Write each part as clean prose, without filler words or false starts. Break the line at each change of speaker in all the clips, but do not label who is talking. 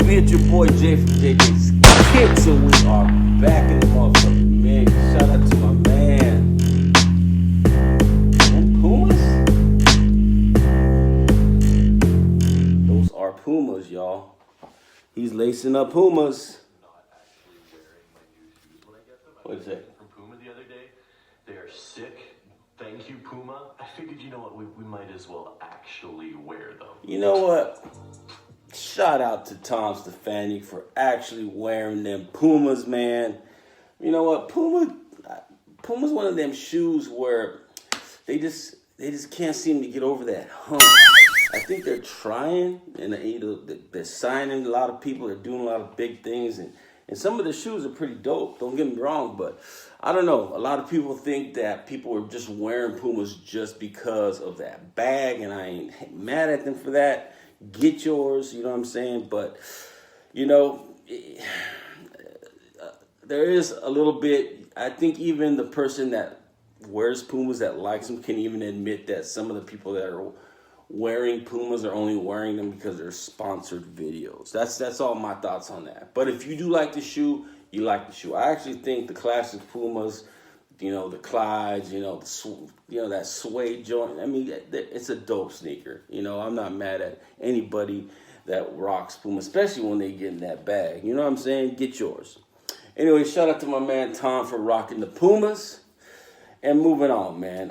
baby? It's your boy Jay from JJ's Kicks, and we are back in the motherfucking mix. Shout out to my man. And Pumas? Those are Pumas, y'all. He's lacing up Pumas.
Not actually wearing my new shoes when I get them.
What's that?
From Puma the other day. They are sick. Thank you, Puma. I figured, you know what, we might as well actually wear them.
You know what? Shout out to Tom Stefanik for actually wearing them Pumas, man. You know what? Puma's one of them shoes where they just can't seem to get over that hump. I think they're trying, and they're signing a lot of people. They're doing a lot of big things, and some of the shoes are pretty dope. Don't get me wrong, but I don't know. A lot of people think that people are just wearing Pumas just because of that bag, and I ain't mad at them for that. Get yours, you know what I'm saying? But, you know, there is a little bit, I think even the person that wears Pumas that likes them can even admit that some of the people that are wearing Pumas are only wearing them because they're sponsored videos. That's all my thoughts on that. But if you do like the shoe, you like the shoe. I actually think the classic Pumas, you know, the Clydes, that suede joint. I mean, it's a dope sneaker. You know, I'm not mad at anybody that rocks Puma, especially when they get in that bag. You know what I'm saying? Get yours. Anyway, shout out to my man Tom for rocking the Pumas. And moving on, man.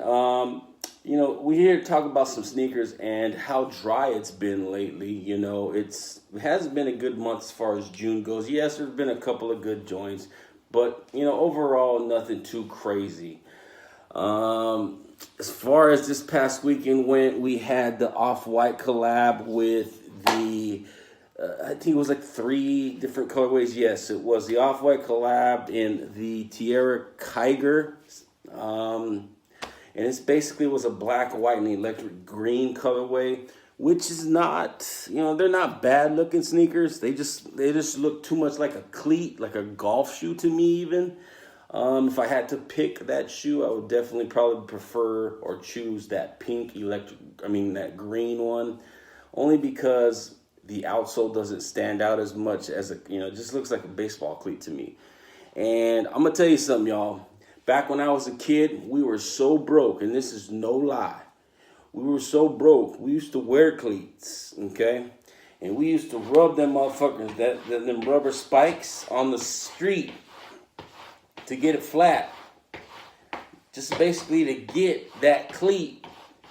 You know, we're here to talk about some sneakers and how dry it's been lately. You know, it hasn't been a good month as far as June goes. Yes, there's been a couple of good joints, but, you know, overall, nothing too crazy. As far as this past weekend went, we had the Off-White collab with the, I think it was like 3 different colorways. Yes, it was the Off-White collab in the Tierra Kiger. And it basically was a black, white, and electric green colorway, which is not, you know, they're not bad looking sneakers. They just look too much like a cleat, like a golf shoe to me even. If I had to pick that shoe, I would definitely probably prefer or choose that that green one, only because the outsole doesn't stand out as much as it just looks like a baseball cleat to me. And I'm gonna tell you something, y'all. Back when I was a kid, we were so broke, and this is no lie. We were so broke. We used to wear cleats, okay? And we used to rub them motherfuckers, them rubber spikes on the street to get it flat. Just basically to get that cleat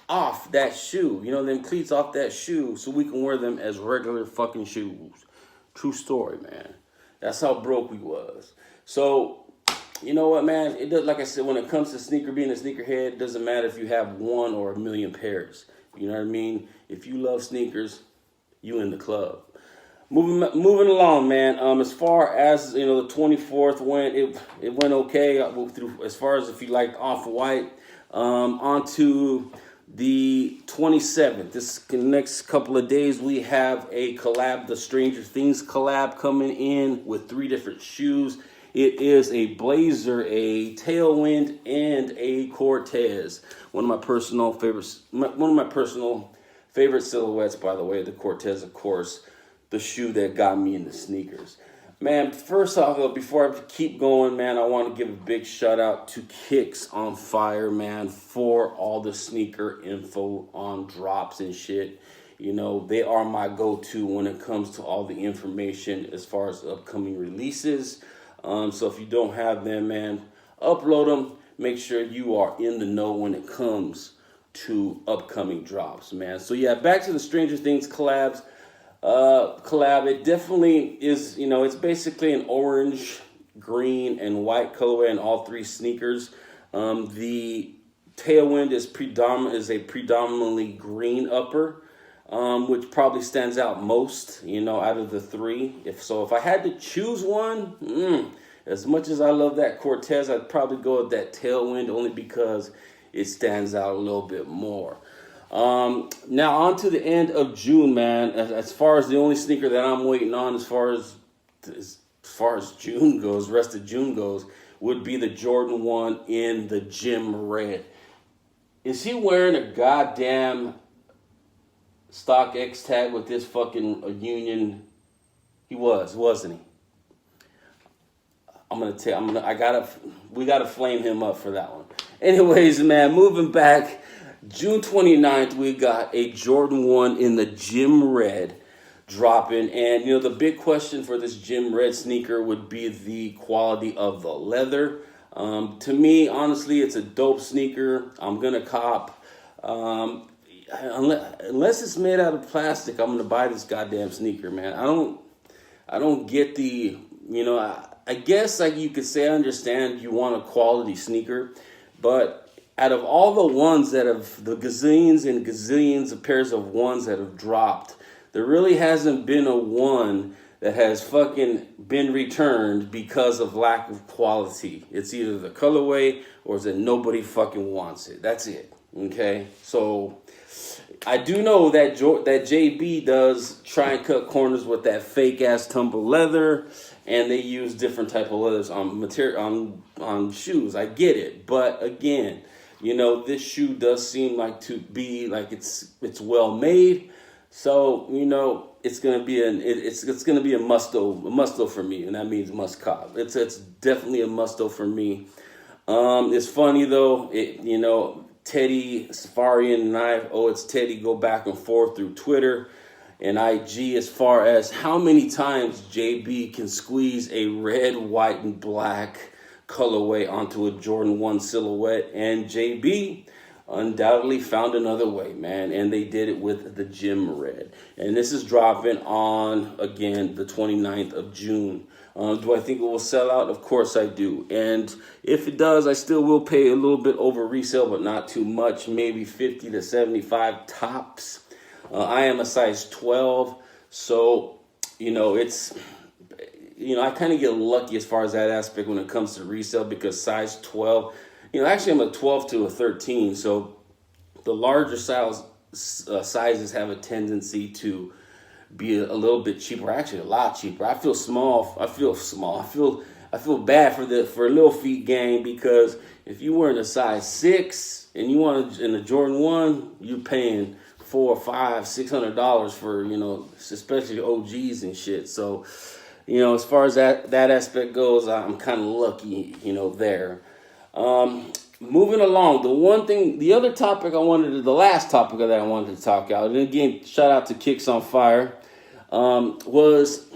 off that shoe. You know, them cleats off that shoe so we can wear them as regular fucking shoes. True story, man. That's how broke we was. So, you know what, man? It does, like I said, when it comes to being a sneakerhead, it doesn't matter if you have 1 or 1,000,000 pairs. You know what I mean? If you love sneakers, you in the club. Moving along, man. As far as the 24th went, it went okay. I moved through as far as if you like Off-White. On to the 27th. This next couple of days, we have a collab, the Stranger Things collab coming in with 3 different shoes. It is a Blazer, a Tailwind, and a Cortez. One of my personal favorite silhouettes, by the way. The Cortez, of course, the shoe that got me into sneakers. Man, first off, though, before I keep going, man, I want to give a big shout out to Kicks on Fire, man, for all the sneaker info on drops and shit. You know, they are my go-to when it comes to all the information as far as upcoming releases. So if you don't have them, man, upload them. Make sure you are in the know when it comes to upcoming drops, man. So yeah, back to the Stranger Things collab. It definitely is, it's basically an orange, green, and white colorway in all 3 sneakers. The Tailwind is a predominantly green upper. Which probably stands out most, out of the 3. If I had to choose one, as much as I love that Cortez, I'd probably go with that Tailwind only because it stands out a little bit more. Now on to the end of June, man. As far as the only sneaker that I'm waiting on, as far as June goes, rest of June goes, would be the Jordan 1 in the gym red. Is he wearing a goddamn stock X tag with this fucking Union He was, wasn't he? We gotta flame him up for that one. Anyways, man, moving back, June 29th, we got a Jordan 1 in the Gym Red dropping. And, the big question for this Gym Red sneaker would be the quality of the leather. To me, honestly, it's a dope sneaker. I'm going to cop. Unless it's made out of plastic, I'm going to buy this goddamn sneaker, man. I don't get the, I guess like you could say I understand you want a quality sneaker, but out of all the ones that have, the gazillions and gazillions of pairs of ones that have dropped, there really hasn't been a one that has fucking been returned because of lack of quality. It's either the colorway or is that nobody fucking wants it. That's it. Okay? So I do know that that JB does try and cut corners with that fake ass tumble leather, and they use different type of leathers on material on shoes. I get it, but again, this shoe does seem like to be like it's well made, so it's gonna be it's gonna be a musto for me, and that means must cop. It's definitely a musto for me. It's funny though, Teddy Safarian and it's Teddy, go back and forth through Twitter and IG as far as how many times JB can squeeze a red, white, and black colorway onto a Jordan 1 silhouette, and JB undoubtedly found another way, man, and they did it with the Gym Red. And this is dropping on, again, the 29th of June. Do I think it will sell out? Of course I do. And if it does, I still will pay a little bit over resale, but not too much, maybe 50 to 75 tops. I am a size 12, so, it's, I kind of get lucky as far as that aspect when it comes to resale, because size 12, actually I'm a 12 to a 13, so the larger sizes have a tendency to be a little bit cheaper, actually a lot cheaper. I feel small. I feel bad for little feet gang, because if you were in a size 6 and you want in a Jordan 1, you're paying $400, $500, $600 for, especially OGs and shit. So, as far as that aspect goes, I'm kind of lucky, there. Moving along, the last topic that I wanted to talk about, and again, shout out to Kicks on Fire, was,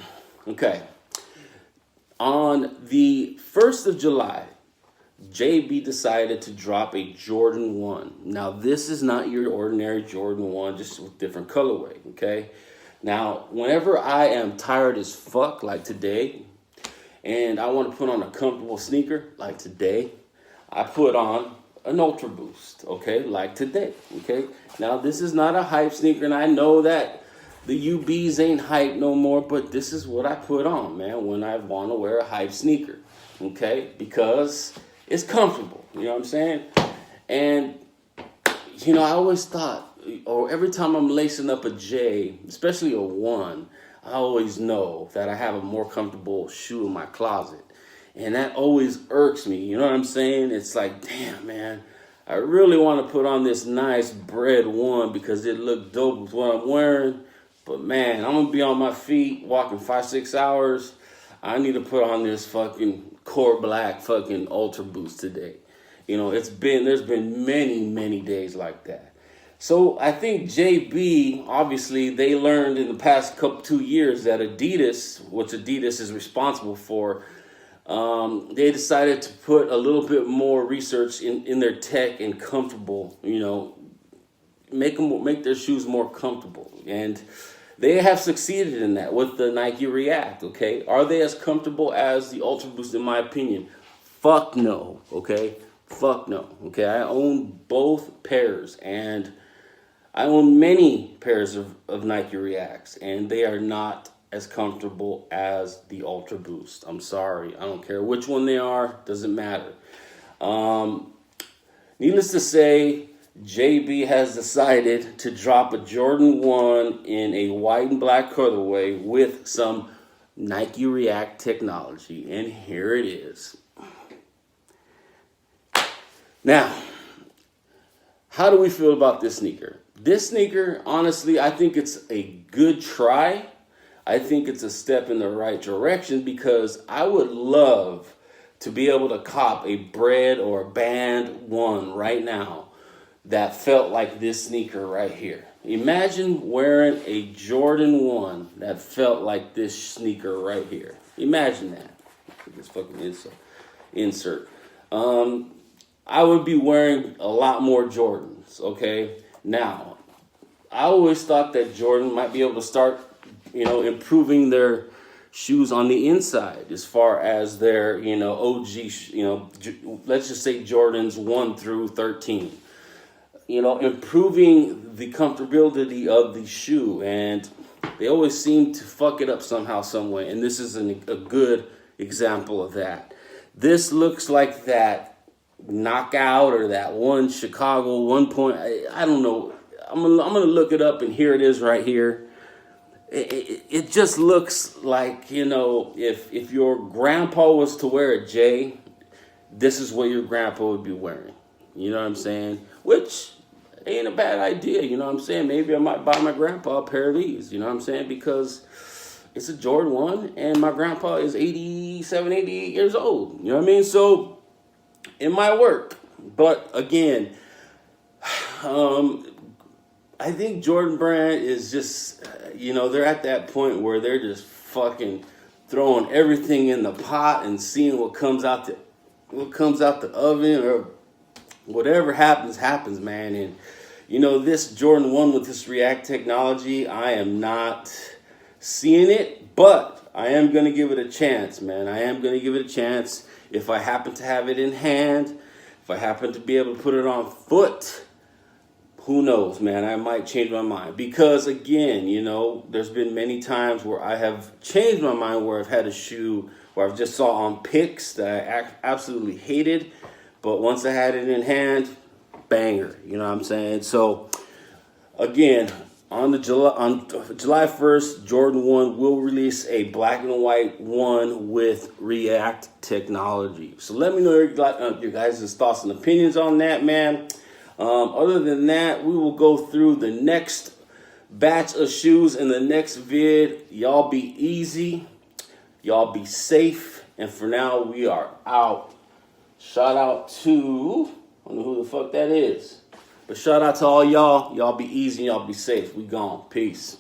on the 1st of July, JB decided to drop a Jordan 1. Now, this is not your ordinary Jordan 1, just with different colorway, okay? Now, whenever I am tired as fuck, like today, and I want to put on a comfortable sneaker, like today, I put on an Ultra Boost, okay, like today, okay? Now, this is not a hype sneaker, and I know that the UBs ain't hype no more, but this is what I put on, man, when I want to wear a hype sneaker, okay? Because it's comfortable, you know what I'm saying? And, I always thought, or every time I'm lacing up a J, especially a 1, I always know that I have a more comfortable shoe in my closet. And that always irks me, you know what I'm saying? It's like, damn, man, I really want to put on this nice bread 1 because it looked dope with what I'm wearing. But, man, I'm going to be on my feet walking 5-6 hours. I need to put on this fucking core black fucking Ultra Boost today. There's been many, many days like that. So I think JB, obviously, they learned in the past 2 years that Adidas, which Adidas is responsible for, they decided to put a little bit more research in their tech and comfortable, make their shoes more comfortable. And they have succeeded in that with the Nike React, okay? Are they as comfortable as the Ultra Boost, in my opinion? Fuck no, okay? Fuck no, okay? I own both pairs, and I own many pairs of Nike Reacts, and they are not as comfortable as the Ultra Boost. I'm sorry. I don't care which one they are. Doesn't matter. Needless to say, JB has decided to drop a Jordan 1 in a white and black colorway with some Nike React technology. And here it is. Now, how do we feel about this sneaker? This sneaker, honestly, I think it's a good try. I think it's a step in the right direction because I would love to be able to cop a Bread or a Band 1 right now that felt like this sneaker right here. Imagine wearing a Jordan 1 that felt like this sneaker right here. Imagine that. This fucking insert. I would be wearing a lot more Jordans, okay? Now, I always thought that Jordan might be able to start, improving their shoes on the inside as far as their, OG, let's just say Jordans 1 through 13. Improving the comfortability of the shoe. And they always seem to fuck it up somehow, some way. And this is a good example of that. This looks like that knockout or that one Chicago 1 point. I don't know. I'm gonna look it up, and here it is right here. It just looks like, if your grandpa was to wear a J, this is what your grandpa would be wearing. You know what I'm saying? Which ain't a bad idea. You know what I'm saying? Maybe I might buy my grandpa a pair of these. You know what I'm saying? Because it's a Jordan 1, and my grandpa is 87, 88 years old. You know what I mean? So it might work. But again, I think Jordan Brand is just, they're at that point where they're just fucking throwing everything in the pot and seeing what comes out the oven, or whatever happens, man. And this Jordan 1 with this React technology, I am not seeing it, but I am going to give it a chance, man. I am going to give it a chance. If I happen to have it in hand, if I happen to be able to put it on foot, who knows, man? I might change my mind. Because, again, there's been many times where I have changed my mind, where I've had a shoe where I've just saw on pics that I absolutely hated. But once I had it in hand, banger. You know what I'm saying? So, again, on July 1st, Jordan 1 will release a black and white 1 with React technology. So let me know your guys' thoughts and opinions on that, man. Other than that, we will go through the next batch of shoes in the next vid. Y'all be easy. Y'all be safe. And for now, we are out. Shout out to, I don't know who the fuck that is. But shout out to all y'all. Y'all be easy and y'all be safe. We gone. Peace.